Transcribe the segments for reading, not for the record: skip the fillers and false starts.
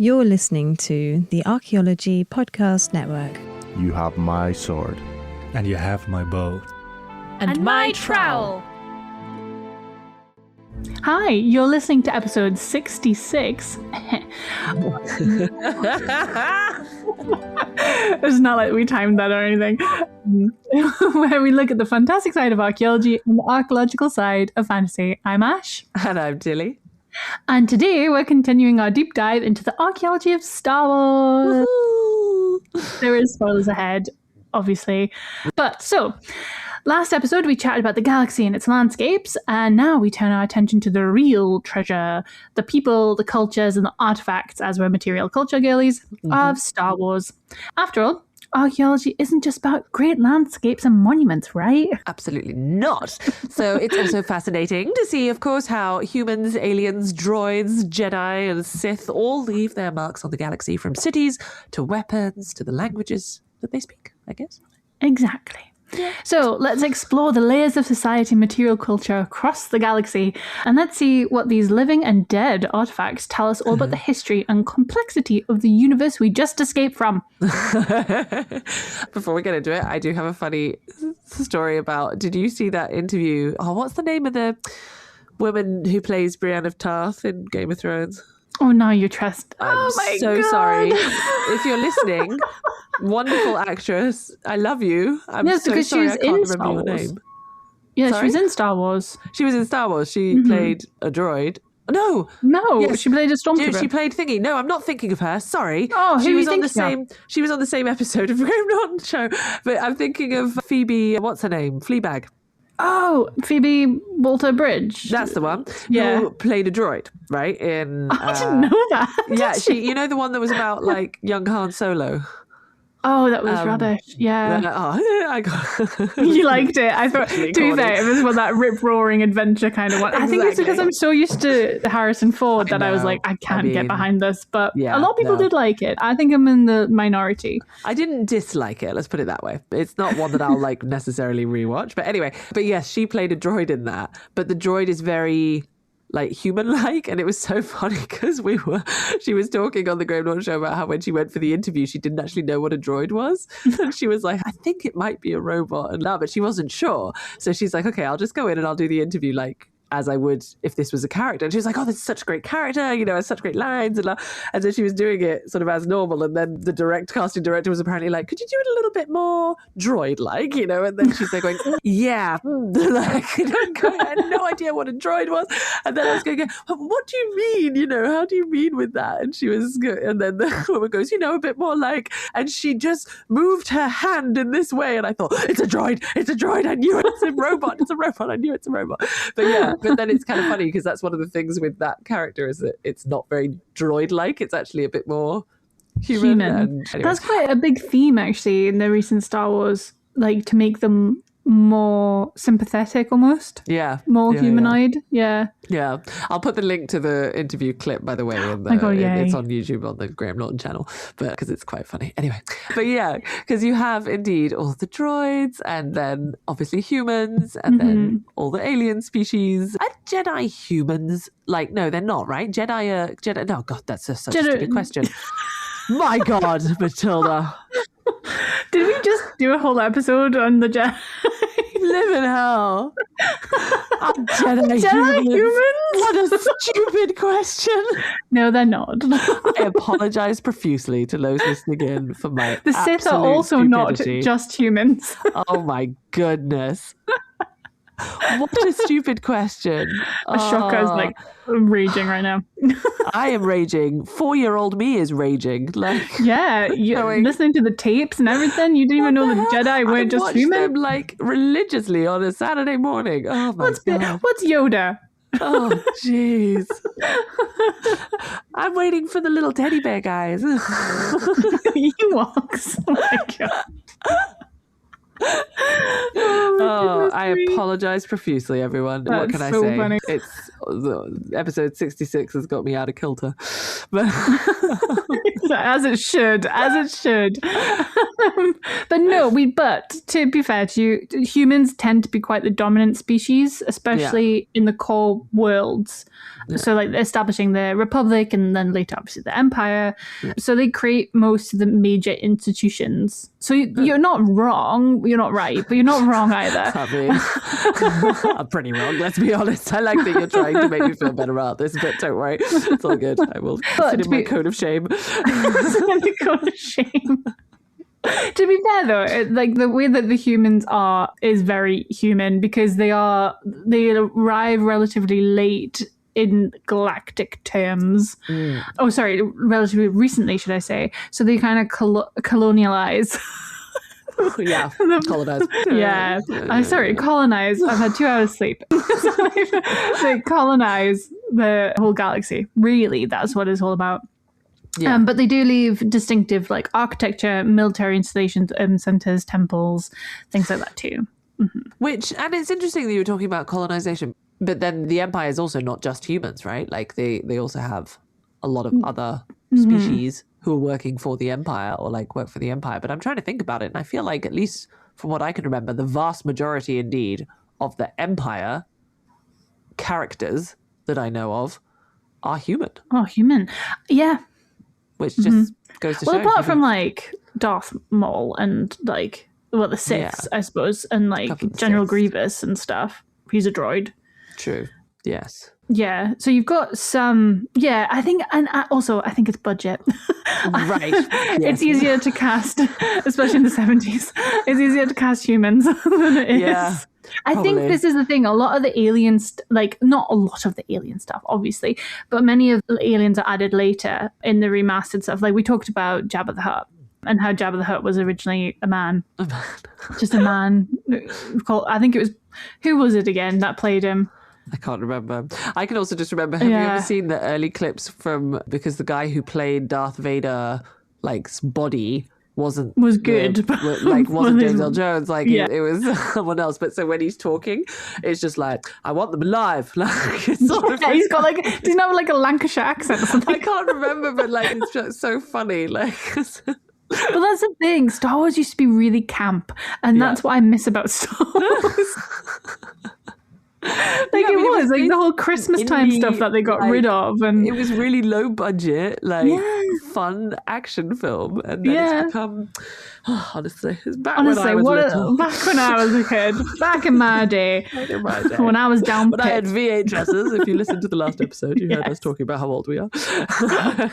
You're listening to the Archaeology Podcast Network. You have my sword. And you have my bow. And my trowel. Hi, you're listening to episode 66. It's not like we timed that or anything. Where we look at the fantastic side of archaeology and the archaeological side of fantasy. I'm Ash. And I'm Dilly. And today we're continuing our deep dive into the archaeology of Star Wars. Woohoo! There is spoilers ahead, obviously. But so, last episode we chatted about the galaxy and its landscapes, and now we turn our attention to the real treasure, the people, the cultures, and the artifacts, as we're material culture girlies, of Star Wars. After all, archaeology isn't just about great landscapes and monuments, right? Absolutely not. So it's also fascinating to see, of course, how humans, aliens, droids, Jedi, and Sith all leave their marks on the galaxy, from cities to weapons to the languages that they speak, I guess. Exactly. So let's explore the layers of society and material culture across the galaxy, and let's see what these living and dead artifacts tell us all about the history and complexity of the universe we just escaped from. Before we get into it, I do have a funny story about, did you see that interview? Oh, what's the name of the woman who plays Brienne of Tarth in Game of Thrones? Oh, now you're trust. I'm so sorry. If you're listening, wonderful actress. I love you. I'm yes, so because sorry she was I can't in remember Star your Wars. name. Yeah, Sorry? she was in Star Wars. She was in Star Wars. She played a droid. No. No, she played a stormtrooper. She played Thingy. No, I'm not thinking of her. Sorry. Oh, who she are was you on the thinking same. She was on the same episode of Graham Norton show. But I'm thinking of Phoebe. What's her name? Fleabag. Oh, Phoebe Waller-Bridge. That's the one. Yeah. Who played a droid, right? I didn't know that. Yeah, you know the one that was about like young Han Solo. Oh, that was rubbish. Yeah. I got You liked it. I thought, to be corny. fair, it was that rip-roaring adventure kind of one. I think it's because I'm so used to Harrison Ford that I was like, I can't get behind this. But a lot of people did like it. I think I'm in the minority. I didn't dislike it, let's put it that way. It's not one that I'll like necessarily rewatch. But anyway, yes, she played a droid in that. But the droid is very like human-like, and it was so funny because she was talking on the Graham Norton show about how when she went for the interview she didn't actually know what a droid was. And she was like, I think it might be a robot, and but she wasn't sure. So she's like, okay, I'll just go in and I'll do the interview like as I would if this was a character. And she was like, oh, this is such a great character, you know, has such great lines. And so she was doing it sort of as normal. And then the casting director was apparently like, could you do it a little bit more droid-like, you know? And then she's there going, yeah. Like, I had no idea what a droid was. And then I was going, what do you mean? You know, how do you mean with that? And she was good. And then the woman goes, you know, a bit more like, and she just moved her hand in this way. And I thought, it's a droid. I knew it. It's a robot. I knew it's a robot. But yeah. But then it's kind of funny because that's one of the things with that character is that it's not very droid-like. It's actually a bit more human. And anyway. That's quite a big theme, actually, in the recent Star Wars, like to make them more sympathetic almost. Yeah. More humanoid. Yeah. Yeah. I'll put the link to the interview clip, by the way. It's on YouTube on the Graham Norton channel, but because it's quite funny. Anyway. But yeah, because you have indeed all the droids and then obviously humans and then all the alien species. Are Jedi humans? Like, no, they're not, right? Jedi. No, God, that's such a stupid question. My God, Matilda. Did we just do a whole episode on the Jedi? Live in hell. Are Jedi humans? What a stupid question. No, they're not. I apologise profusely to those listening in for my The Sith are also stupidity. not just humans. Oh my goodness. What a stupid question. Ashoka's like raging right now. I am raging. 4-year-old me is raging. Like, yeah, you're listening to the tapes and everything. You didn't even know the Jedi weren't just human. I watched them like religiously on a Saturday morning. Oh my God. What's Yoda? Oh, jeez. I'm waiting for the little teddy bear guys. Ewoks. Oh my God. Oh, I apologize profusely, everyone. What That's can I so say? funny. It's episode 66 has got me out of kilter. But As it should. But no, but to be fair to you, humans tend to be quite the dominant species, especially in the core worlds. Yeah. So like establishing the Republic and then later obviously the Empire. Yeah. So they create most of the major institutions. So you're not wrong. You're not right, but you're not wrong either. I mean, I'm pretty wrong, let's be honest. I like that you're trying to make me feel better about this, but don't worry. It's all good. I will sit in my code of shame. The code of shame. To be fair though, like the way that the humans are is very human because they arrive relatively late in galactic terms. Oh, sorry, relatively recently, should I say. So they kind of colonialize. Yeah, colonize. Yeah. I'm sorry, colonize. I've had 2 hours sleep. So they colonize the whole galaxy. Really, that's what it's all about. Yeah. But they do leave distinctive like architecture, military installations, urban centers, temples, things like that too. Mm-hmm. And it's interesting that you were talking about colonization, but then the Empire is also not just humans, right? Like they also have a lot of other species who are working for the Empire or like work for the Empire. But I'm trying to think about it, and I feel like, at least from what I can remember, the vast majority indeed of the Empire characters that I know of are human. Oh, human. Yeah. Which just goes to show. Well, apart from like Darth Maul and like, well, the Siths, I suppose, and like General Grievous and stuff. He's a droid. True. Yes. Yeah. So you've got some. Yeah, I think, and also I think it's budget. Right. Yes. It's easier to cast, especially in the 70s. It's easier to cast humans than it is. Yeah. I think this is the thing. A lot of the aliens, like not a lot of the alien stuff, obviously, but many of the aliens are added later in the remastered stuff. Like we talked about Jabba the Hutt and how Jabba the Hutt was originally a man. Just a man. I think it was, who was it again that played him? I can't remember. I can also just remember, have you ever seen the early clips because the guy who played Darth Vader, like's body was good, wasn't James Earl Jones, it was someone else. But so when he's talking, it's just like, I want them alive. Like it's sort of, he's got like, does he have like a Lancashire accent or something? I can't remember, but like it's just so funny. Like, but that's the thing. Star Wars used to be really camp, and that's what I miss about Star Wars. It was like the whole Christmas time stuff that they got rid of, and it was really low budget, fun action film, and then it's become, honestly, it's back when I was little. Back when I was a kid, back in my day, when I was down. When I had VHSs. If you listened to the last episode, you heard us talking about how old we are. But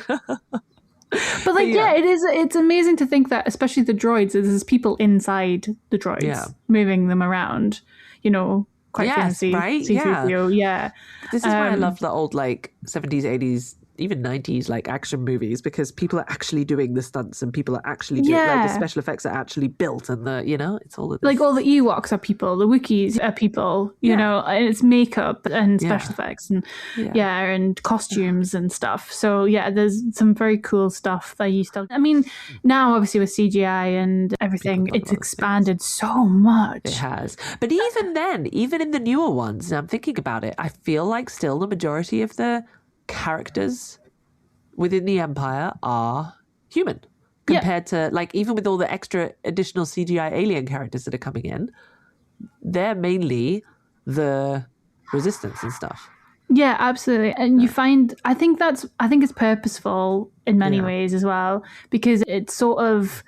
it is. It's amazing to think that, especially the droids, there's people inside the droids moving them around. You know. Quite fancy, right? C-3PO, yeah. This is why I love the old 70s, 80s, even 90s action movies, because people are actually doing the stunts and people are actually doing the special effects are actually built, and it's all of this. All the Ewoks are people, the Wookiees are people, you know, and it's makeup and special effects and and costumes and stuff. So there's some very cool stuff that you still. I mean, now obviously with CGI and everything, it's expanded so much. It has, but even then, even in the newer ones, and I'm thinking about it, I feel like still the majority of the characters within the Empire are human compared to even with all the extra additional CGI alien characters that are coming in, they're mainly the resistance and stuff. Yeah, absolutely. And you find, I think it's purposeful in many ways as well, because it's sort of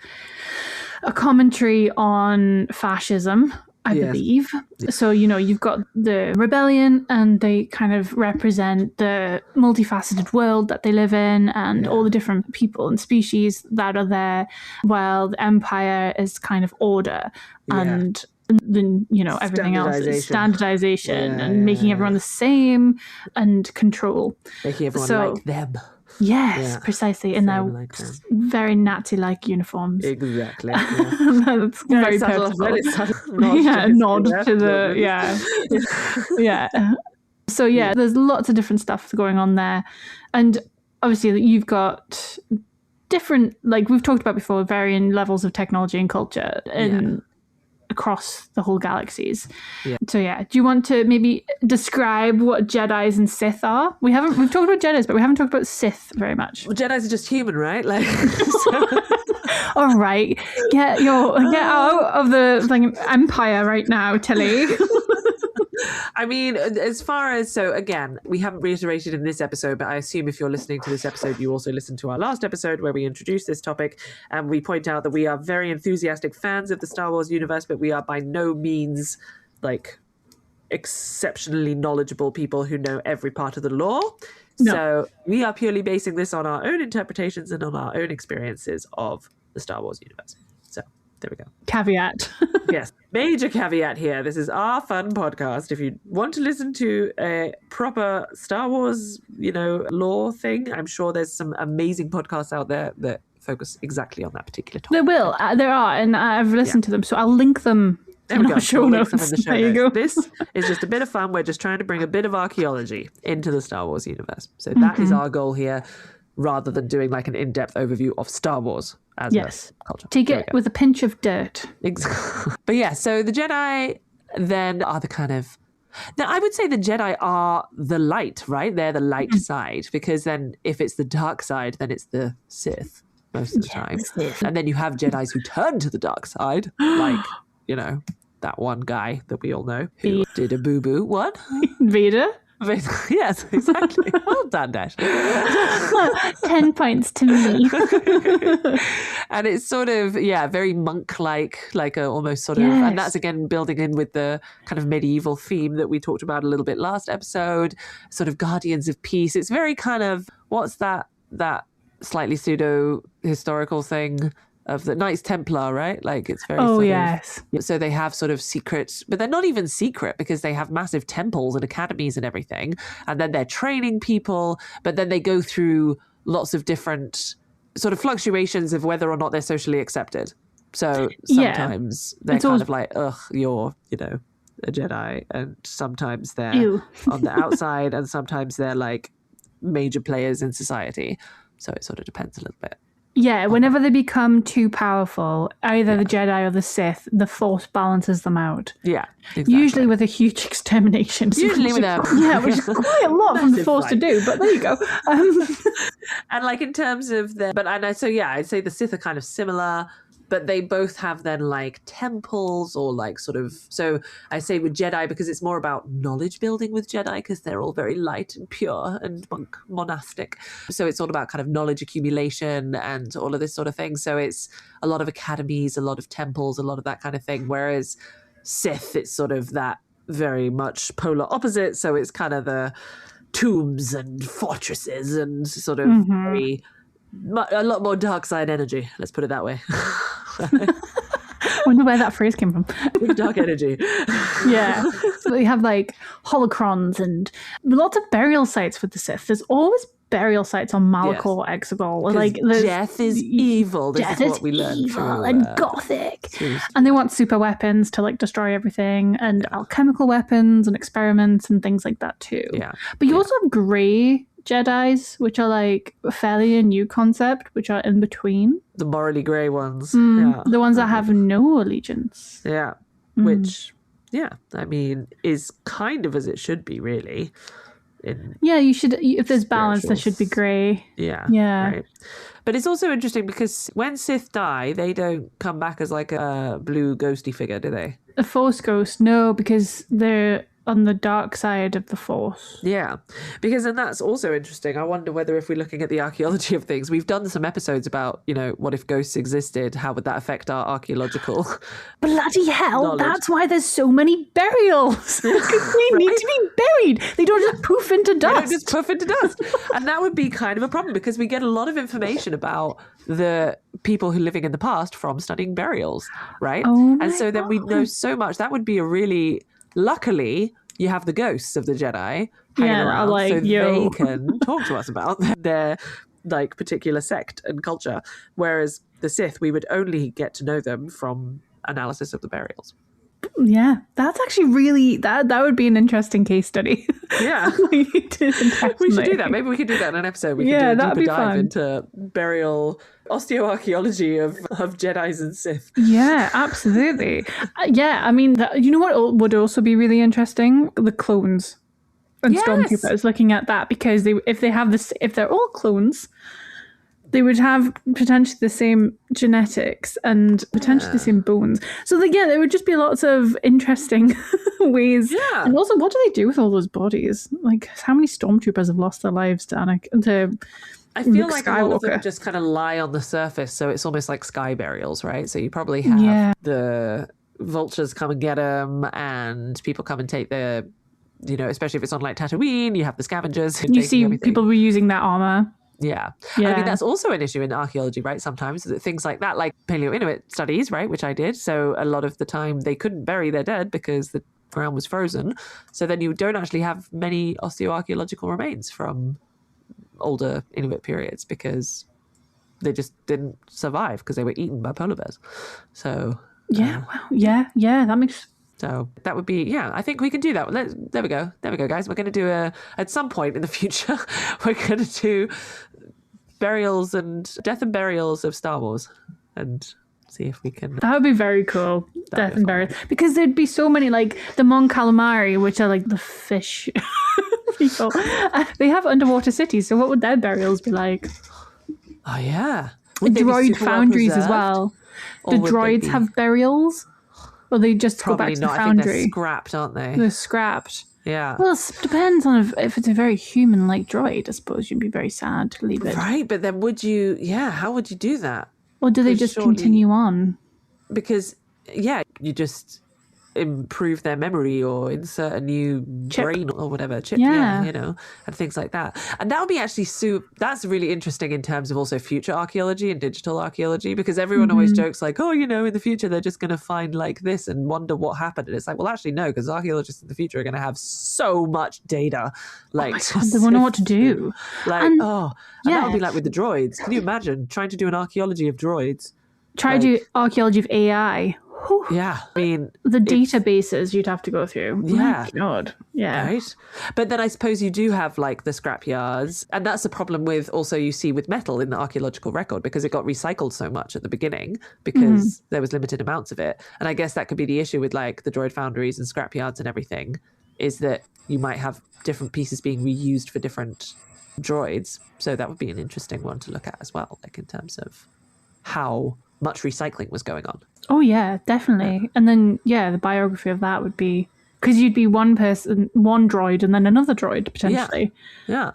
a commentary on fascism, I believe. So, you've got the rebellion, and they kind of represent the multifaceted world that they live in and all the different people and species that are there, while the Empire is kind of order and then, everything else is standardization and making everyone the same and control. Making everyone like them. Yes, precisely. In their very Nazi-like uniforms. Exactly. That's very purposeful. Nod to the, So there's lots of different stuff going on there. And obviously you've got different, we've talked about before, varying levels of technology and culture across the whole galaxies. Yeah. So yeah, do you want to maybe describe what Jedis and Sith are? We've talked about Jedis, but we haven't talked about Sith very much. Well, Jedi's are just human, right? Like, so... All right, get out of the Empire right now, Tilly. I mean, as far as, so again, we haven't reiterated in this episode, but I assume if you're listening to this episode, you also listened to our last episode where we introduced this topic, and we point out that we are very enthusiastic fans of the Star Wars universe, but we are by no means like exceptionally knowledgeable people who know every part of the lore. No. So we are purely basing this on our own interpretations and on our own experiences of the Star Wars universe. So there we go. Caveat. Yes, major caveat here. This is our fun podcast. If you want to listen to a proper Star Wars, lore thing, I'm sure there's some amazing podcasts out there that focus exactly on that particular topic. There are, and I've listened to them, so I'll link them. There we go. Show notes. There you go. This is just a bit of fun. We're just trying to bring a bit of archaeology into the Star Wars universe. So that is our goal here, rather than doing like an in-depth overview of Star Wars as a culture. Take it with a pinch of dirt. Exactly. But yeah, so the Jedi then are the kind of... Now, I would say the Jedi are the light, right? They're the light side, because then if it's the dark side, then it's the Sith most of the time. And then you have Jedis who turn to the dark side, like, that one guy that we all know who did a boo-boo. What? Vader? Yes, exactly. Well done, Dash. 10 points to me. And it's sort of, very monk-like, like a almost sort of, and that's again building in with the kind of medieval theme that we talked about a little bit last episode, sort of guardians of peace. It's very kind of, what's that slightly pseudo-historical thing of the Knights Templar, right? Like it's very yes. So they have sort of secret, but they're not even secret because they have massive temples and academies and everything. And then they're training people, but then they go through lots of different sort of fluctuations of whether or not they're socially accepted. So sometimes they're kind of like, you're, a Jedi. And sometimes they're on the outside and sometimes they're like major players in society. So it sort of depends a little bit. Yeah, whenever they become too powerful, either the Jedi or the Sith, the Force balances them out. Yeah, exactly. Usually with a huge extermination. Usually with a... which is quite a lot from the Force to do, but there you go. And like in terms of I'd say the Sith are kind of similar, but they both have then like temples or like sort of, so I say with Jedi because it's more about knowledge building with Jedi because they're all very light and pure and monastic. So it's all about kind of knowledge accumulation and all of this sort of thing. So it's a lot of academies, a lot of temples, a lot of that kind of thing. Whereas Sith, it's sort of that very much polar opposite. So it's kind of the tombs and fortresses and sort of very... a lot more dark side energy, let's put it that way. I wonder where that phrase came from. Dark energy. Yeah. So they have like holocrons and lots of burial sites with the Sith. There's always burial sites on Malachor, Exegol. Like death is evil. This is what we learned evil and gothic. And they want super weapons to like destroy everything and alchemical weapons and experiments and things like that too. Yeah. But you also have grey Jedis, which are like a fairly new concept, which are in between. The morally grey ones. The ones that have no allegiance. Yeah. Which, I mean, is kind of as it should be, really. You should, if there's balance, there should be grey. Yeah. Right. But it's also interesting because when Sith die, they don't come back as like a blue ghosty figure, do they? A Force ghost, no, because they're on the dark side of the Force. Yeah, because and that's also interesting. I wonder whether if we're looking at the archaeology of things, we've done some episodes about, what if ghosts existed? How would that affect our archaeological Bloody hell, knowledge? That's why there's so many burials. They need to be buried. They don't just poof into dust. They don't just poof into dust. And that would be kind of a problem because we get a lot of information about the people who are living in the past from studying burials, right? And so then we know so much. That would be a really... Luckily, you have the ghosts of the Jedi hanging around, so they can talk to us about their like particular sect and culture. Whereas the Sith, we would only get to know them from analysis of the burials. Yeah, that's actually really that would be an interesting case study. Yeah. We We should do that. Maybe we could do that in an episode. We Yeah, could do that'd a deeper be dive fun. into burial osteoarchaeology of Jedis and Sith. Yeah, absolutely. Yeah, I mean, you know what would also be really interesting? The clones and Yes. stormtroopers. Looking at that, because if they're all clones, they would have potentially the same genetics and potentially the same bones. So there would just be lots of interesting ways. Yeah. And also, what do they do with all those bodies? Like, how many stormtroopers have lost their lives to I feel Luke like a lot of them Skywalker? just kind of lie on the surface, so it's almost like sky burials, right? So you probably have Yeah. the vultures come and get them, and people come and take the, especially if it's on like Tatooine, you have the scavengers. You taking see everything. people reusing that armor. Yeah. Yeah. I mean, that's also an issue in archaeology, right? Sometimes that things like that, like Paleo-Inuit studies, right? Which I did. So a lot of the time they couldn't bury their dead because the ground was frozen. So then you don't actually have many osteoarchaeological remains from older Inuit periods because they just didn't survive because they were eaten by polar bears. So Yeah. Wow. Yeah. Yeah. That makes. So that would be, I think we can do that. There we go, guys. We're going to do at some point in the future, we're going to do death and burials of Star Wars and see if we can. That would be very cool. That'd Death be and fun. burial. Because there'd be so many, like the Mon Calamari, which are like the fish people. They have underwater cities. So what would their burials be like? Oh, yeah. The Would they be droid super well foundries as preserved? well. Or Do would they droids be- have burials? Or they just Probably go back to not. the I think they're foundry? scrapped, aren't they? They're scrapped. Yeah. Well, it depends on if it's a very human-like droid. I suppose you'd be very sad to leave it. Right, but then how would you do that? Or do they Because just surely- continue on? Because, you just improve their memory or insert a new Chip. brain or whatever chip, Yeah. and things like that. And that would be actually that's really interesting in terms of also future archaeology and digital archaeology, because everyone always jokes like, oh, in the future they're just going to find like this and wonder what happened. And it's like, well, actually no, because archaeologists in the future are going to have so much data. Like, Oh my God, they won't know what to do. Like, And- and that would be yeah. like with the droids. Can you imagine trying to do an archaeology of droids? Try to do archaeology of AI. Whew. Yeah, I mean, The databases you'd have to go through. Yeah. My God. Yeah. right? But then I suppose you do have like the scrap yards, and that's the problem with also you see with metal in the archaeological record, because it got recycled so much at the beginning because there was limited amounts of it. And I guess that could be the issue with like the droid foundries and scrap yards and everything, is that you might have different pieces being reused for different droids. So that would be an interesting one to look at as well, like in terms of how much recycling was going on. Oh, yeah, definitely. And then, the biography of that would be... Because you'd be one person, one droid, and then another droid, potentially. Yeah.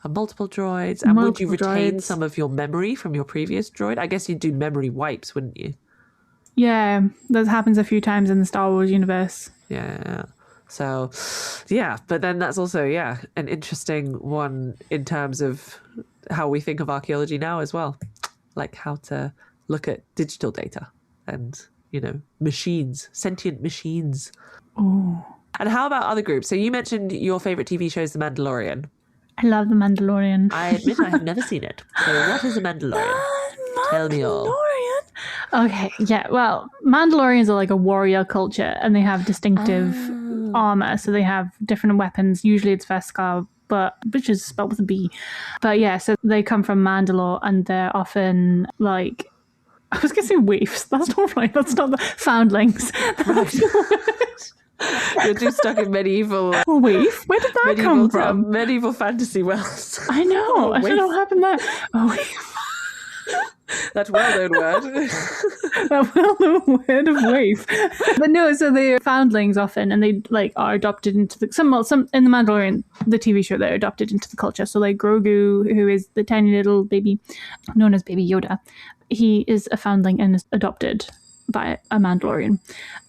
And multiple droids. And would you Multiple retain droids. some of your memory from your previous droid? I guess you'd do memory wipes, wouldn't you? Yeah, that happens a few times in the Star Wars universe. Yeah. So, but then that's also, an interesting one in terms of how we think of archaeology now as well. Like how to look at digital data and, machines, sentient machines. Oh, And how about other groups? So you mentioned your favorite TV show is The Mandalorian. I love The Mandalorian. I admit I have never seen it. So what is a Mandalorian? Tell me all. Okay, well, Mandalorians are like a warrior culture, and they have distinctive armor. So they have different weapons. Usually it's Beskar, which is spelled with a B. But so they come from Mandalore, and they're often like, I was going to say waifs. That's not right. That's not the foundlings. You're too stuck in medieval Waif? Where did that come from? medieval fantasy worlds. I know. I don't know what happened there. Oh, That well-known word. that well-known word of waif. But no, so they're foundlings often, and they are adopted into some in the Mandalorian, the TV show. They're adopted into the culture. So like Grogu, who is the tiny little baby known as Baby Yoda, he is a foundling and is adopted by a Mandalorian,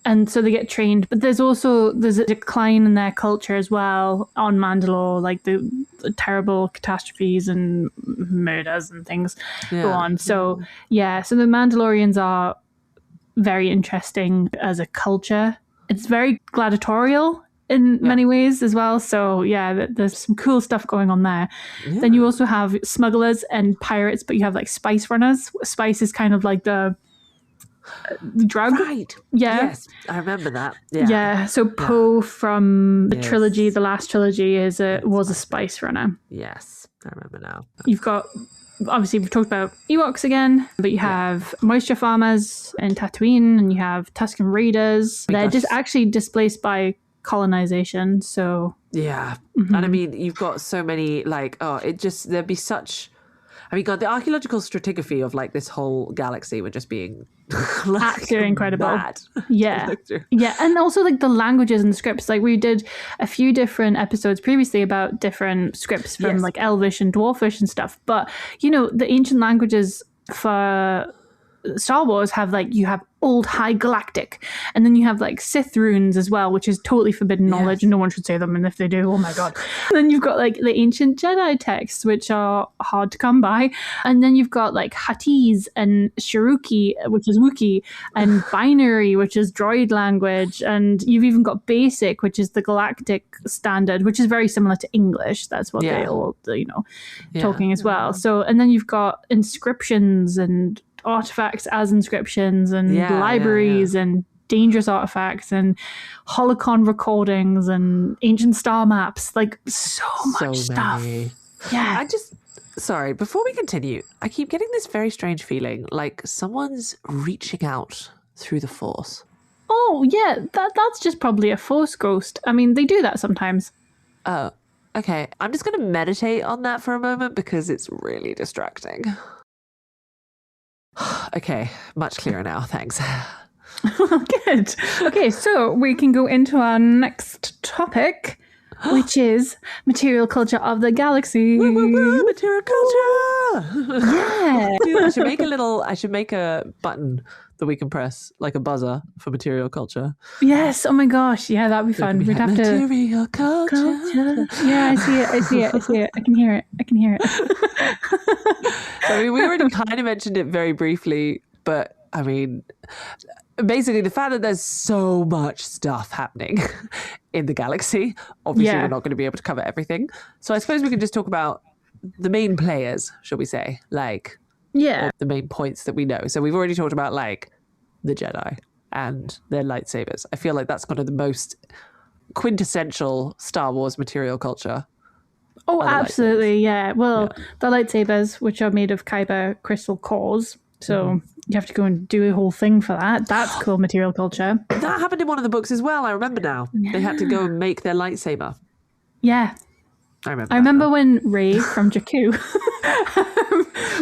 and so they get trained. But there's a decline in their culture as well on Mandalore, like the terrible catastrophes and murders and things go on. So so the Mandalorians are very interesting as a culture. It's very gladiatorial in many ways as well. So there's some cool stuff going on there. Then you also have smugglers and pirates, but you have like spice runners. Spice is kind of like drug. Right. Yeah. Yes, I remember that. Yeah. Yeah. So Poe from the Yes. trilogy, the last trilogy, was a spice runner. Yes, I remember now. You've got, obviously, we've talked about Ewoks again, but you have moisture farmers in Tatooine, and you have Tusken Raiders. They're just actually displaced by colonization. So yeah, and I mean, you've got so many there'd be such. I mean, God, the archaeological stratigraphy of like this whole galaxy would just being absolutely incredible. Mad. Yeah. Yeah. And also like the languages and the scripts. Like we did a few different episodes previously about different scripts from like Elvish and Dwarfish and stuff. But, you know, the ancient languages for Star Wars have like, you have Old High Galactic, and then you have like Sith runes as well, which is totally forbidden knowledge and no one should say them, and if they do, oh my god. And then you've got like the ancient Jedi texts, which are hard to come by, and then you've got like Huttese and Cherokee, which is Wookiee, and Binary, which is droid language, and you've even got Basic, which is the Galactic standard, which is very similar to English. That's what they all, you know, talking as well. So, and then you've got inscriptions and artifacts as inscriptions and libraries and dangerous artifacts and holocron recordings and ancient star maps, like so much stuff. Yeah. Sorry, before we continue, I keep getting this very strange feeling like someone's reaching out through the Force. Oh yeah, that's just probably a Force ghost. I mean, they do that sometimes. Oh, okay. I'm just going to meditate on that for a moment because it's really distracting. Okay, much clearer now, thanks. Good. Okay, so we can go into our next topic, which is material culture of the galaxy. Material culture! Yeah. Dude, I should make a button that we can press, like a buzzer for material culture. Yes, oh my gosh, yeah, that'd be fun. We'd have to... Material culture. Yeah, I see it. I can hear it. I mean, we already kind of mentioned it very briefly, but I mean, basically the fact that there's so much stuff happening in the galaxy, obviously we're not going to be able to cover everything. So I suppose we can just talk about the main players, shall we say, like the main points that we know. So we've already talked about like the Jedi and their lightsabers. I feel like that's kind of the most quintessential Star Wars material culture. Oh, absolutely, yeah. Well, the lightsabers, which are made of kyber crystal cores, so you have to go and do a whole thing for that. That's cool material culture. That happened in one of the books as well, I remember now. Yeah. They had to go and make their lightsaber. Yeah. I remember when Rey from Jakku,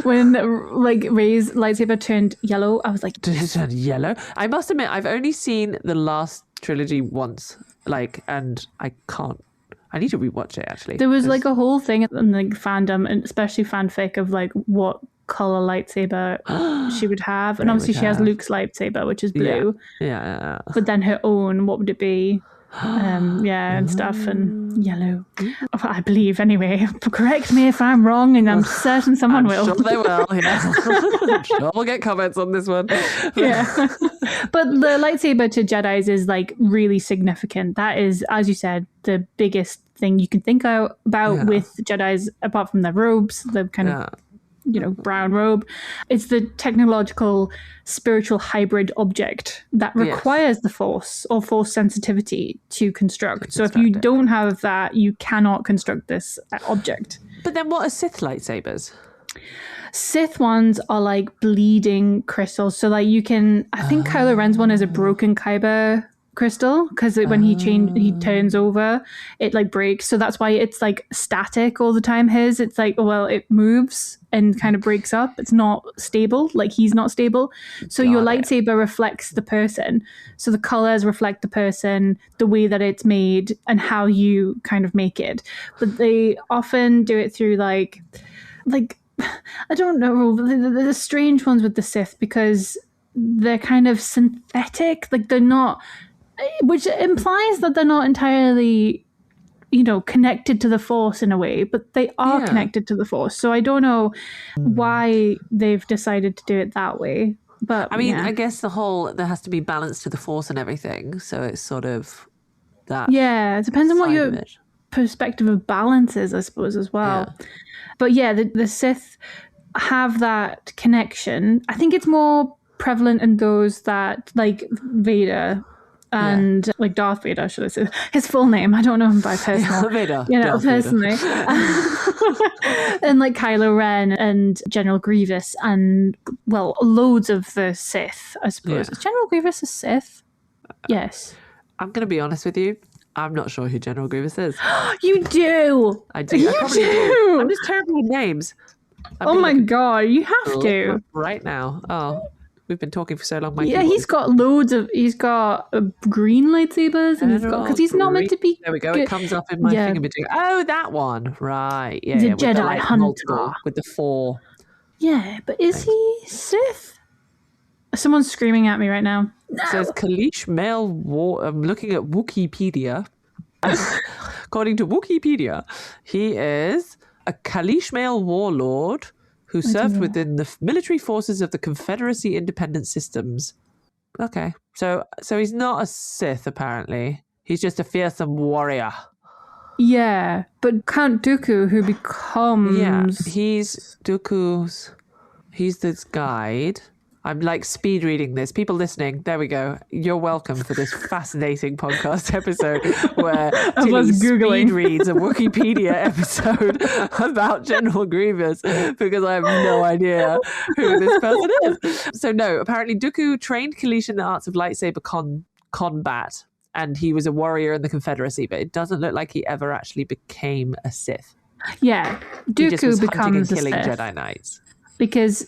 when like Rey's lightsaber turned yellow, I was like, did it turn yellow? I must admit, I've only seen the last trilogy once, and I need to rewatch it actually. There was like a whole thing in like fandom and especially fanfic of like what color lightsaber she would have, and obviously she has Luke's lightsaber, which is blue. Yeah. But then her own, what would it be? And stuff, and yellow. I believe anyway. Correct me if I'm wrong, and I'm certain someone will. Sure they will. Yeah. I'm sure we'll get comments on this one. Yeah. But the lightsaber to Jedis is like really significant. That is, as you said, the biggest thing you can think about with Jedis, apart from their robes, the kind of brown robe. It's the technological spiritual hybrid object that requires the Force or Force sensitivity to construct. So if you don't have that, you cannot construct this object. But then what are Sith lightsabers? Sith ones are like bleeding crystals. So like you can, I think Kylo Ren's one is a broken kyber crystal, because when he turns over, it like breaks. So that's why it's like static all the time. His, it's like, it moves and kind of breaks up. It's not stable, like he's not stable. So your lightsaber reflects the person. So the colors reflect the person, the way that it's made, and how you kind of make it. But they often do it through like I don't know, the strange ones with the Sith, because they're kind of synthetic, like they're not, which implies that they're not entirely, connected to the Force in a way, but they are connected to the Force. So I don't know why they've decided to do it that way. But I mean, I guess there has to be balance to the Force and everything. So it's sort of that. Yeah, it depends on what your perspective of balance is, I suppose, as well. Yeah. But yeah, the Sith have that connection. I think it's more prevalent in those that, like Vader and like Darth Vader, should I say? His full name. I don't know him by personal. Vader. You know, Darth personally. And like Kylo Ren and General Grievous and, well, loads of the Sith, I suppose. Yeah. Is General Grievous a Sith? Yes. I'm going to be honest with you. I'm not sure who General Grievous is. You do. I do. You I probably do. I'm just terrible with names. Oh my god, you have to. Right now. Oh, we've been talking for so long. Yeah, he's got loads of. He's got green lightsabers, and because he's not meant to be. There we go. Good. It comes up in my fingertip. Oh, that one. Right. Yeah. He's a with the, Jedi like, hunter. multiple, with the 4. Yeah, but is he Sith? Someone's screaming at me right now. It says Kalish Male War. I'm looking at Wikipedia. According to Wikipedia, he is a Kalish Male warlord who served within the military forces of the Confederacy Independent Systems. Okay, so he's not a Sith apparently. He's just a fearsome warrior. Yeah, but Count Dooku, who becomes he's Dooku's. He's this guide. I'm like speed reading this. People listening, there we go. You're welcome for this fascinating podcast episode where Tilly speed reads a Wikipedia episode about General Grievous because I have no idea who this person is. So no, apparently Dooku trained Kalish in the arts of lightsaber combat, and he was a warrior in the Confederacy, but it doesn't look like he ever actually became a Sith. Yeah, Dooku he just was becomes hunting and killing a Sith Jedi Knights. because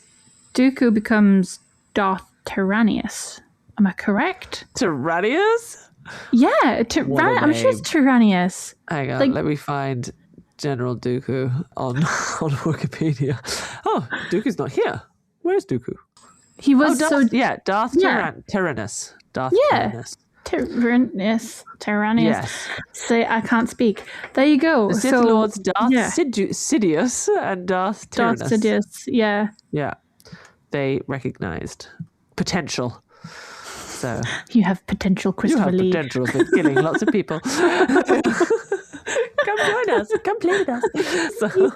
Dooku becomes Darth Tyrannus. Am I correct? Tyrannus? Yeah, I'm sure it's Tyrannus. Hang on, Like- let me find General Dooku on Wikipedia. Oh, Dooku's not here. Where's Dooku? He was Darth Yeah. Tyrannus. Darth Yeah. Tyrannus. Tyrannus. Yes. Say I can't speak. There you go. The Sith Lords Darth Sidious and Darth Tyrannus. Darth Sidious. Yeah. Yeah. They recognized potential. So You have potential, you Christopher have Lee. potential for killing lots of people. Come join us. Come play with us. So,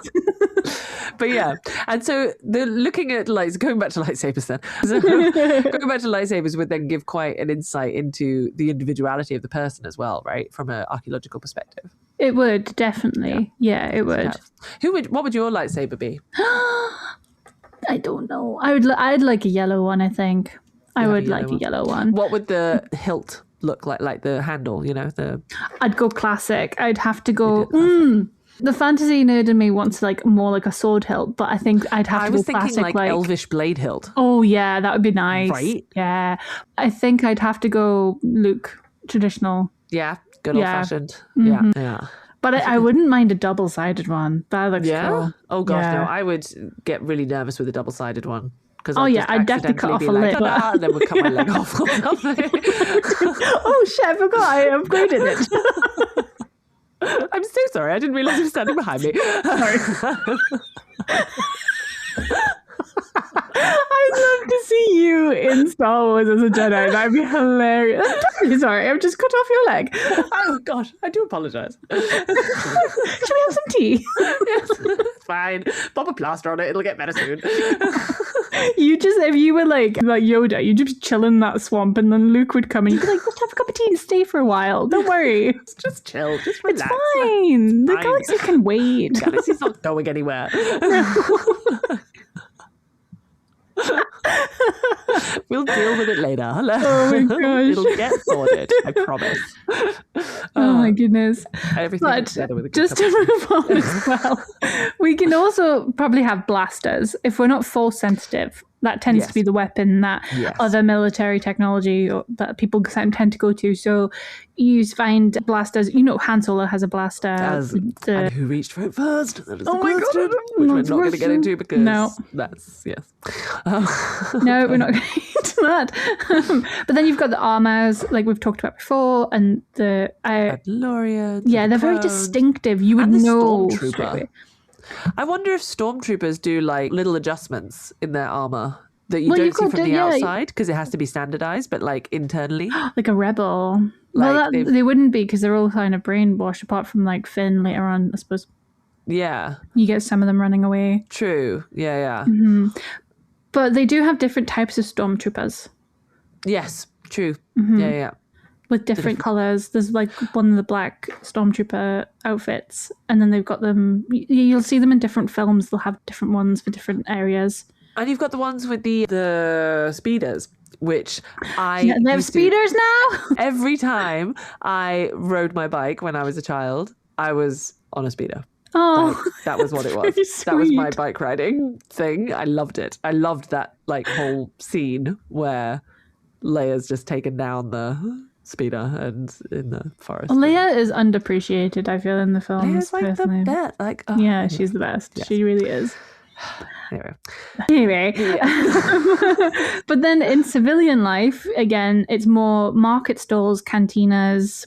but yeah, and so they're looking at going back to lightsabers then. So, going back to lightsabers would then give quite an insight into the individuality of the person as well, right? From an archaeological perspective. It would definitely. Yeah, it would. Yeah. What would your lightsaber be? I don't know. I'd like a yellow one, I think. I would like a yellow one. What would the hilt look like the handle, the I'd go classic. I'd have to go the fantasy nerd in me wants more like a sword hilt, but I think I'd have to go classic. I was thinking like elvish blade hilt. Oh yeah, that would be nice. Right? Yeah. I think I'd have to go Luke traditional. Yeah, good old fashioned. Mm-hmm. Yeah. But I wouldn't mind a double-sided one. That looks cool. Oh gosh, no! I would get really nervous with a double-sided one because I'd definitely cut off a lip, and then we'd cut my leg off or something. Oh shit! I forgot I upgraded it. I'm so sorry. I didn't realize you were standing behind me. Sorry. I'd love to see you in Star Wars as a Jedi. That'd be hilarious. I'm totally sorry. I've just cut off your leg. Oh gosh, I do apologise. Should we have some tea? Yes, fine. Pop a plaster on it. It'll get better soon. If you were like Yoda, you'd just chill in that swamp, and then Luke would come and you'd be like, "Let's have a cup of tea and stay for a while. Don't worry, just chill, just relax. It's fine. The galaxy can wait. The galaxy's not going anywhere." We'll deal with it later. Oh my gosh. It'll get sorted, I promise. Oh my goodness. Everything But together with a good just to move on as well, we can also probably have blasters if we're not force sensitive. That tends to be the weapon that other military technology that people tend to go to. So you find blasters. Han Solo has a blaster. And who reached for it first? That is the my question, God, which we're not going to get into because that's No, we're not going to get into that. But then you've got the armors, like we've talked about before, and the Mandalorians. Yeah, they're very distinctive. You would know. Stormtrooper. I wonder if stormtroopers do little adjustments in their armor that you don't see from the outside because it has to be standardized, but internally. Like a rebel. They wouldn't be because they're all kind of brainwashed apart from Finn later on, I suppose. Yeah. You get some of them running away. True. Yeah. Mm-hmm. But they do have different types of stormtroopers. Yes, true. Mm-hmm. Yeah. With different colours. There's like one of the black stormtrooper outfits, and then they've got them. You'll see them in different films. They'll have different ones for different areas. And you've got the ones with the speeders, which they have speeders now. Every time I rode my bike when I was a child, I was on a speeder. Oh, that was what it was. That was my bike riding thing. I loved it. I loved that like whole scene where Leia's just taken down the speeder and in the forest. Leia is underappreciated, I feel, in the films. Leia's like personally. the best. Like, yeah, she's the best. Yes. She really is. Anyway. Yeah. But then in civilian life, again, it's more market stalls, cantinas,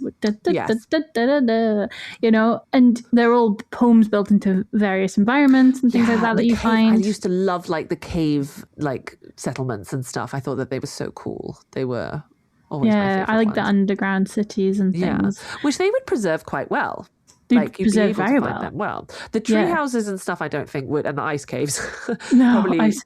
you know, and they're all homes built into various environments and things like that you find. I used to love like the cave like settlements and stuff. I thought that they were so cool. They were always my favorite I like ones. the underground cities and things. Which they would preserve quite well. They like you'd be able very to find them well. The tree houses and stuff, I don't think would, and the ice caves. No, ice.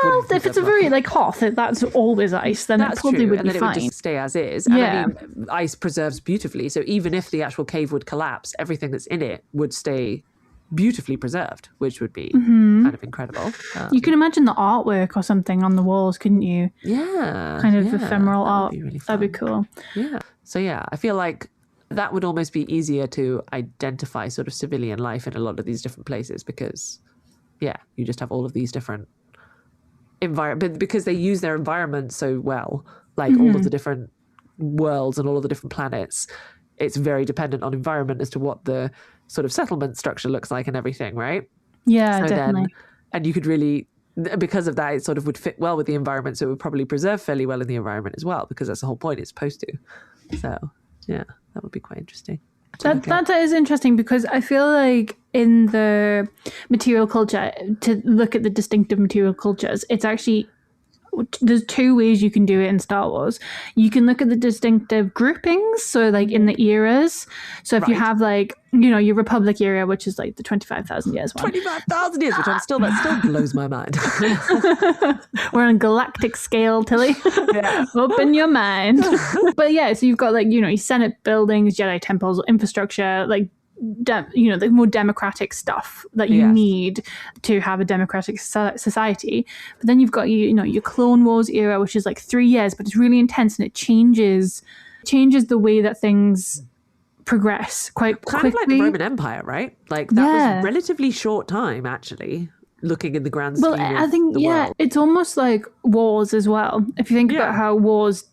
Well, if it's a very like Hoth, that's always ice, then that's it probably true. would and be then fine. It would just stay as is. And I mean, ice preserves beautifully. So even if the actual cave would collapse, everything that's in it would stay beautifully preserved, which would be kind of incredible. You can imagine the artwork or something on the walls, couldn't you? Yeah. Kind of ephemeral art. Be really That'd be cool. Yeah. So yeah, I feel like that would almost be easier to identify sort of civilian life in a lot of these different places because, you just have all of these different environment because they use their environment so well, like all of the different worlds and all of the different planets. It's very dependent on environment as to what the sort of settlement structure looks like and everything, right? Yeah, so definitely. And you could really, because of that, it sort of would fit well with the environment, so it would probably preserve fairly well in the environment as well, because that's the whole point, it's supposed to. So, yeah, that would be quite interesting. That is interesting because I feel like in the material culture, to look at the distinctive material cultures, it's actually, there's two ways you can do it in Star Wars. You can look at the distinctive groupings, so like in the eras. So if you have like, you know, your Republic era, which is like the 25,000 years one. 25,000 years, which that still blows my mind. We're on galactic scale, Tilly. Yeah. Open your mind. But yeah, so you've got like, you know, your Senate buildings, Jedi temples, infrastructure, like, you know, the more democratic stuff that you need to have a democratic society. But then you've got your Clone Wars era, which is like 3 years, but it's really intense and it changes the way that things progress quite quickly. Kind of like the Roman Empire, right? Like that was a relatively short time, actually, looking in the grand scheme of I think the world. it's almost like wars as well. If you think about how wars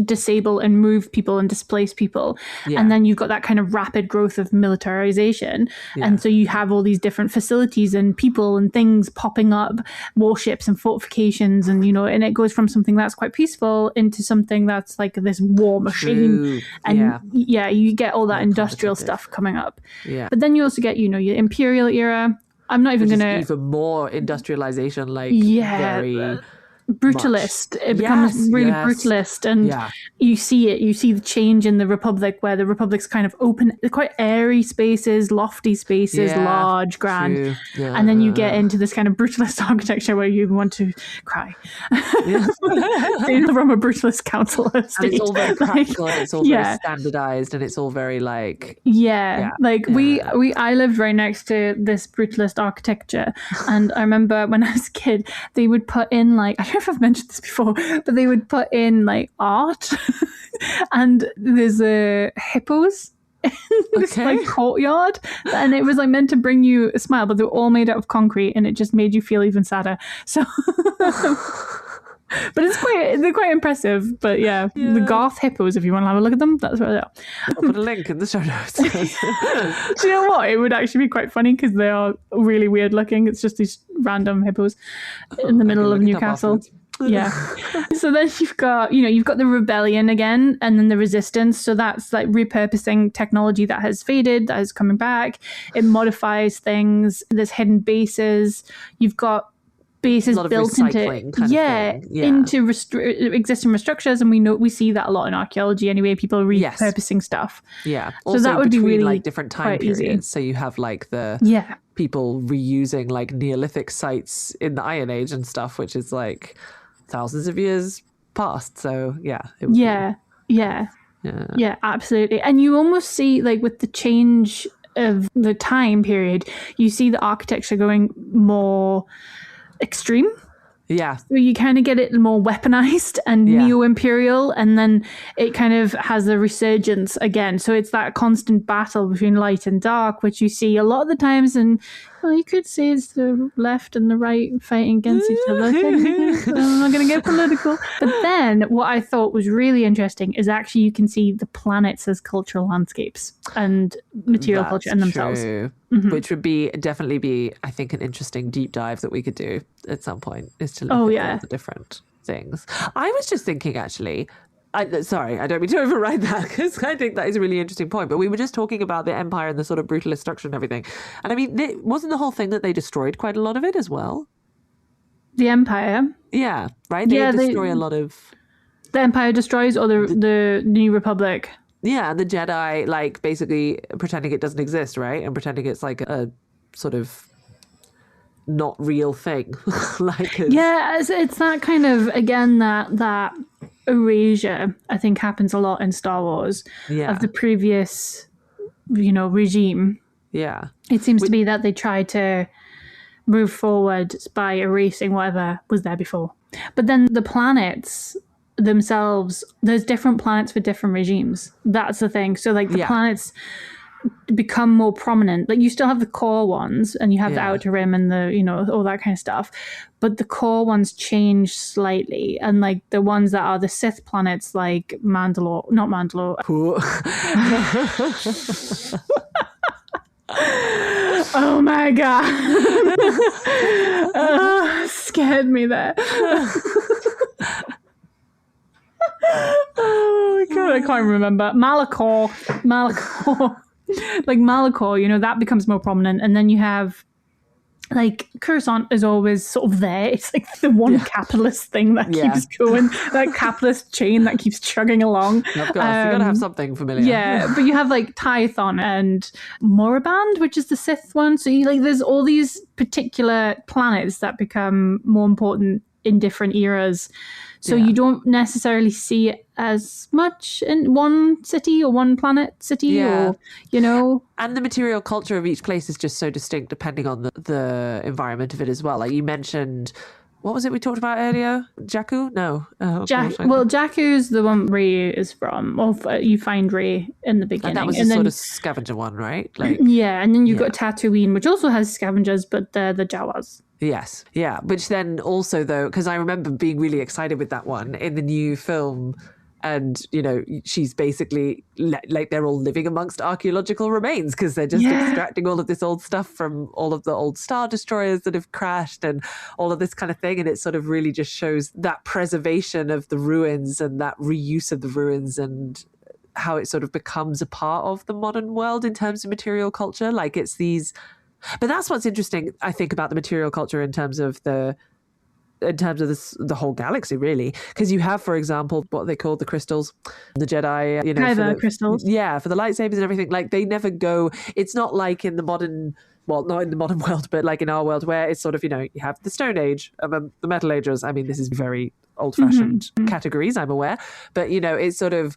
disable and move people and displace people, and then you've got that kind of rapid growth of militarization, and so you have all these different facilities and people and things popping up, warships and fortifications, and and it goes from something that's quite peaceful into something that's like this war machine. And you get all that industrial stuff coming up. But then you also get your imperial era. I'm not even gonna even more industrialization, like very brutalist. Much. It becomes really brutalist, and you see the change in the Republic, where the Republic's kind of open, quite airy spaces, lofty spaces, large, grand, and then you get into this kind of brutalist architecture where you want to cry. From a brutalist council estate. And it's all very practical, and it's all very standardized, and it's all very like I lived right next to this brutalist architecture, and I remember when I was a kid, they would put in like, I don't know if I've mentioned this before, but they would put in like art and there's hippos in this like courtyard, and it was like meant to bring you a smile, but they were all made out of concrete and it just made you feel even sadder. So but they're quite impressive. But the Garth hippos, if you want to have a look at them, that's where they are. I'll put a link in the show notes. Do you know what? It would actually be quite funny because they are really weird looking. It's just these random hippos in the middle of Newcastle. So then you've got the rebellion again, and then the resistance. So that's like repurposing technology that has faded, that is coming back. It modifies things. There's hidden bases. You've got bases a lot of built into recycling kind of thing. into existing structures, and we see that a lot in archaeology anyway. People repurposing stuff. Yeah. So Also that would be between really like different time quite easy. periods. So you have like the people reusing like Neolithic sites in the Iron Age and stuff, which is like thousands of years past. So yeah. It would Yeah, absolutely. And you almost see, like, with the change of the time period, you see the architecture going more extreme. Yeah. So you kind of get it more weaponized and neo-imperial, and then it kind of has a resurgence again. So it's that constant battle between light and dark, which you see a lot of the times. And well, you could say it's the left and the right fighting against each other. So I'm not going to get political. But then what I thought was really interesting is actually you can see the planets as cultural landscapes and material culture in themselves. True. Which would definitely be, I think, an interesting deep dive that we could do at some point, is to look at all the different things. I was just thinking, actually, sorry, I don't mean to override that, because I think that is a really interesting point, but we were just talking about the Empire and the sort of brutalist structure and everything. And I mean, wasn't the whole thing that they destroyed quite a lot of it as well? The Empire? Yeah, right? They destroy a lot of... The Empire destroys, or the New Republic? Yeah, the Jedi, like, basically pretending it doesn't exist, right? And pretending it's like a sort of not real thing. It's that kind of, again, that erasure, I think, happens a lot in Star Wars of the previous, regime. Yeah. It seems to be that they try to move forward by erasing whatever was there before. But then the planets themselves, there's different planets for different regimes. That's the thing. So like the planets become more prominent. Like you still have the core ones, and you have the outer rim and the all that kind of stuff, but the core ones change slightly. And like the ones that are the Sith planets, like not Mandalore. Oh my god. Scared me there. Oh my god, I can't remember. Malachor. Like Malachor, that becomes more prominent. And then you have, like, Coruscant is always sort of there. It's like the one capitalist thing that keeps going, that capitalist chain that keeps chugging along. Of course, you gotta have something familiar. Yeah, but you have like Tython and Moraband, which is the Sith one. So there's all these particular planets that become more important in different eras. So you don't necessarily see it as much in one city or one planet city or, And the material culture of each place is just so distinct depending on the environment of it as well. Like you mentioned, what was it we talked about earlier? Jakku? No. Jakku's the one Rey is from. Or you find Rey in the beginning. And that was the sort of scavenger one, right? Like, yeah, and then you've got Tatooine, which also has scavengers, but they're the Jawas. Yes. Yeah. Which then also, though, because I remember being really excited with that one in the new film. And, she's basically like they're all living amongst archaeological remains because they're just extracting all of this old stuff from all of the old Star Destroyers that have crashed and all of this kind of thing. And it sort of really just shows that preservation of the ruins and that reuse of the ruins and how it sort of becomes a part of the modern world in terms of material culture. Like it's these... But that's what's interesting, I think, about the material culture in terms of the whole galaxy, really, because you have, for example, what they call the crystals, the Jedi, Kyber crystals. Yeah, for the lightsabers and everything. Like they never go. It's not like in the modern. Well, not in the modern world, but like in our world, where it's sort of you have the Stone Age and then the Metal Ages. I mean, this is very old-fashioned categories, I'm aware, but it's sort of.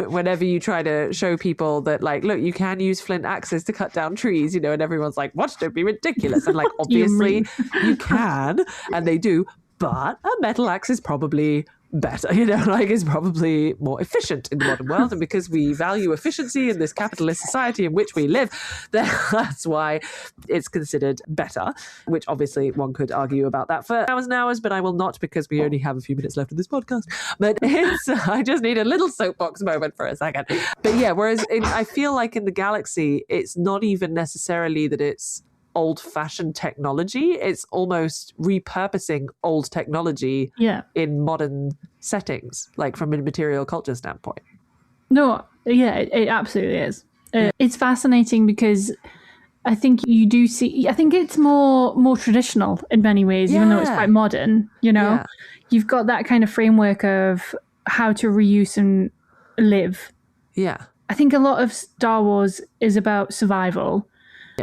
Whenever you try to show people that, like, look, you can use flint axes to cut down trees, and everyone's like, what? Don't be ridiculous. And like, obviously you can, and they do, but a metal axe is probably better, it's probably more efficient in the modern world. And because we value efficiency in this capitalist society in which we live, that's why it's considered better, which obviously one could argue about that for hours and hours, but I will not because we only have a few minutes left of this podcast. But I just need a little soapbox moment for a second. But yeah, whereas I feel like in the galaxy, it's not even necessarily that it's old-fashioned technology. It's almost repurposing old technology in modern settings, like from a material culture standpoint. No, yeah, it absolutely is. It's fascinating because I think you do see, I think it's more traditional in many ways, even though it's quite modern, you know? Yeah. You've got that kind of framework of how to reuse and live. Yeah. I think a lot of Star Wars is about survival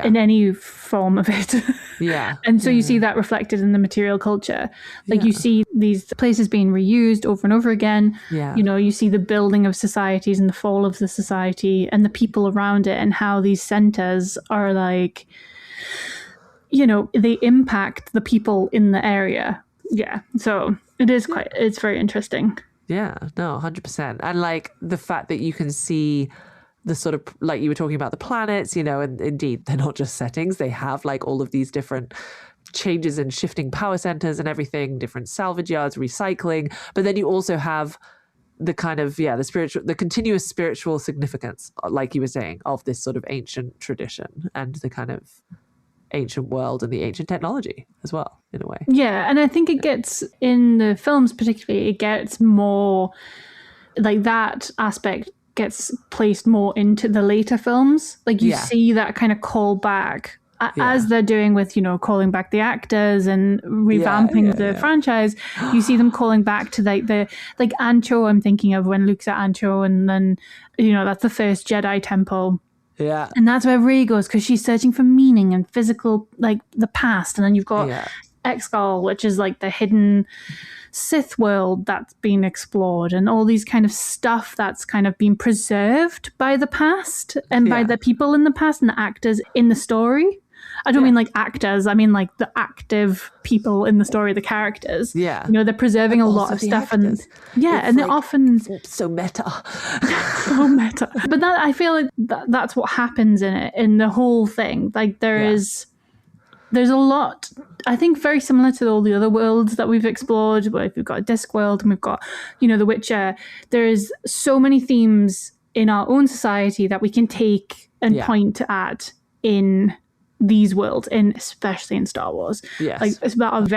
in any form of it. Yeah. And so you see that reflected in the material culture. Like you see these places being reused over and over again. Yeah. You know, you see the building of societies and the fall of the society and the people around it and how these centers are like, you know, they impact the people in the area. Yeah. So it is it's very interesting. Yeah, no, 100%. And like the fact that you can see the sort of, like you were talking about the planets, you know, and indeed they're not just settings. They have like all of these different changes and shifting power centers and everything, different salvage yards, recycling. But then you also have the kind of, the continuous spiritual significance, like you were saying, of this sort of ancient tradition and the kind of ancient world and the ancient technology as well, in a way. Yeah, and I think it gets, in the films particularly, it gets more, like that aspect gets placed more into the later films. Like you see that kind of call back as they're doing with, you know, calling back the actors and revamping the franchise. You see them calling back to like Ancho, I'm thinking of when Luke's at Ancho, and then, you know, that's the first Jedi temple. Yeah. And that's where Rey goes, because she's searching for meaning and physical, like the past. And then you've got Exgol, which is like the hidden Sith world that's been explored, and all these kind of stuff that's kind of been preserved by the past and by the people in the past and the actors in the story. I don't mean like actors, I mean like the active people in the story, the characters. Yeah. You know, they're preserving a lot of stuff. Actors. And and like, they often... So meta. So meta. But that, I feel like that's what happens in it, in the whole thing. Like there's a lot, I think, very similar to all the other worlds that we've explored. Where we've got a Discworld and we've got, you know, The Witcher. There's so many themes in our own society that we can take and point at in these worlds, especially in Star Wars. Yes. Like it's about,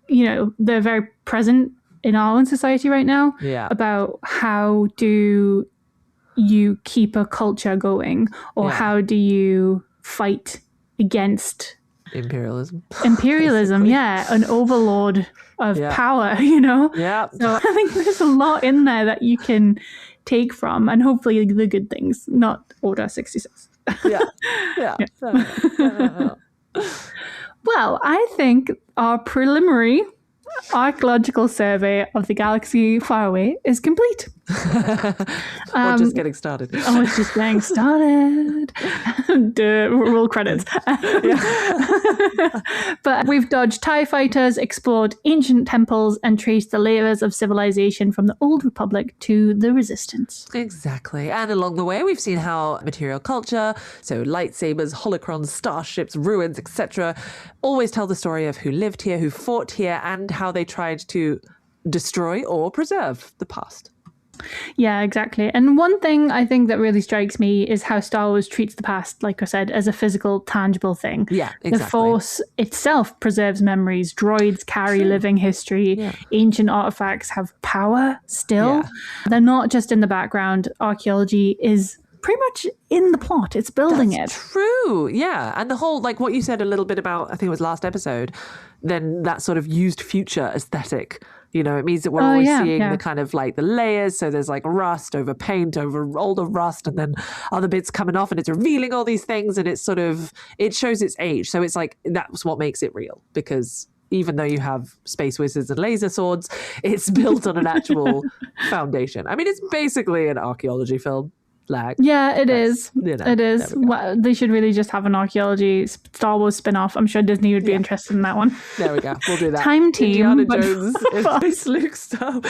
you know, they're very present in our own society right now. Yeah. About how do you keep a culture going, or how do you fight against imperialism, an overlord of power, you know. So I think there's a lot in there that you can take from, and hopefully the good things, not Order 66. Well, I think our preliminary archaeological survey of the galaxy far away is complete. Or just getting started. Oh, it's just getting started. Roll credits. But we've dodged TIE fighters, explored ancient temples, and traced the layers of civilization from the Old Republic to the Resistance. Exactly. And along the way, we've seen how material culture, so lightsabers, holocrons, starships, ruins, etc., always tell the story of who lived here, who fought here, and how they tried to destroy or preserve the past. Yeah, exactly. And one thing I think that really strikes me is how Star Wars treats the past, like I said, as a physical, tangible thing. Yeah, exactly. The Force itself preserves memories. Droids carry living history. Yeah. Ancient artifacts have power still. Yeah. They're not just in the background. Archaeology is pretty much in the plot. It's building it. True. Yeah. And the whole, like what you said a little bit about, I think it was last episode, then that sort of used future aesthetic. You know, it means that we're always seeing the kind of like the layers. So there's like rust over paint, over older rust, and then other bits coming off, and it's revealing all these things, and it's sort of, it shows its age. So it's like, that's what makes it real, because even though you have space wizards and laser swords, it's built on an actual foundation. I mean, it's basically an archaeology film. Yeah, it is. You know, it is. Well, they should really just have an archaeology Star Wars spin-off. I'm sure Disney would be interested in that one. There we go. We'll do that. Time Team. Indiana Jones is Luke Star.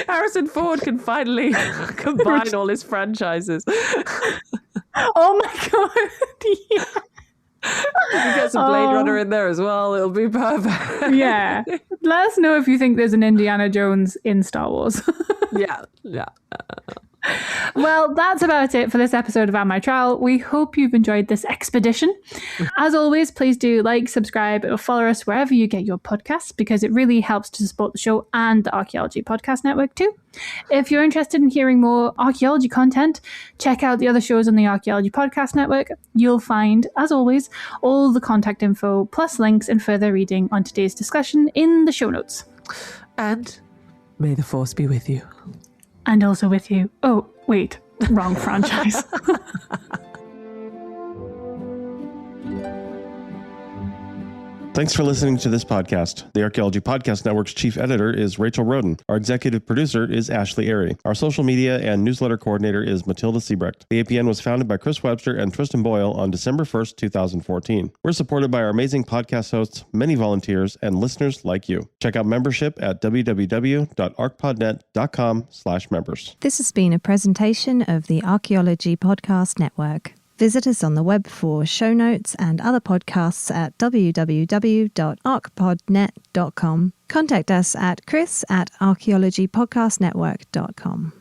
Harrison Ford can finally combine all his franchises. Oh my god! Yeah. You get some Blade Runner in there as well. It'll be perfect. Yeah. Let us know if you think there's an Indiana Jones in Star Wars. Yeah. Well, that's about it for this episode of Am I Trial. We hope you've enjoyed this expedition. As always, please do like, subscribe, or follow us wherever you get your podcasts, because it really helps to support the show and the Archaeology Podcast Network too. If you're interested in hearing more archaeology content, check out the other shows on the Archaeology Podcast Network. You'll find, as always, all the contact info, plus links and further reading on today's discussion in the show notes. And may the Force be with you. And also with you. Oh, wait, wrong franchise. Thanks for listening to this podcast. The Archaeology Podcast Network's chief editor is Rachel Roden. Our executive producer is Ashley Airy. Our social media and newsletter coordinator is Matilda Siebrecht. The APN was founded by Chris Webster and Tristan Boyle on December 1st, 2014. We're supported by our amazing podcast hosts, many volunteers, and listeners like you. Check out membership at www.archpodnet.com/members. This has been a presentation of the Archaeology Podcast Network. Visit us on the web for show notes and other podcasts at www.archpodnet.com. Contact us at chris@archaeologypodcastnetwork.com.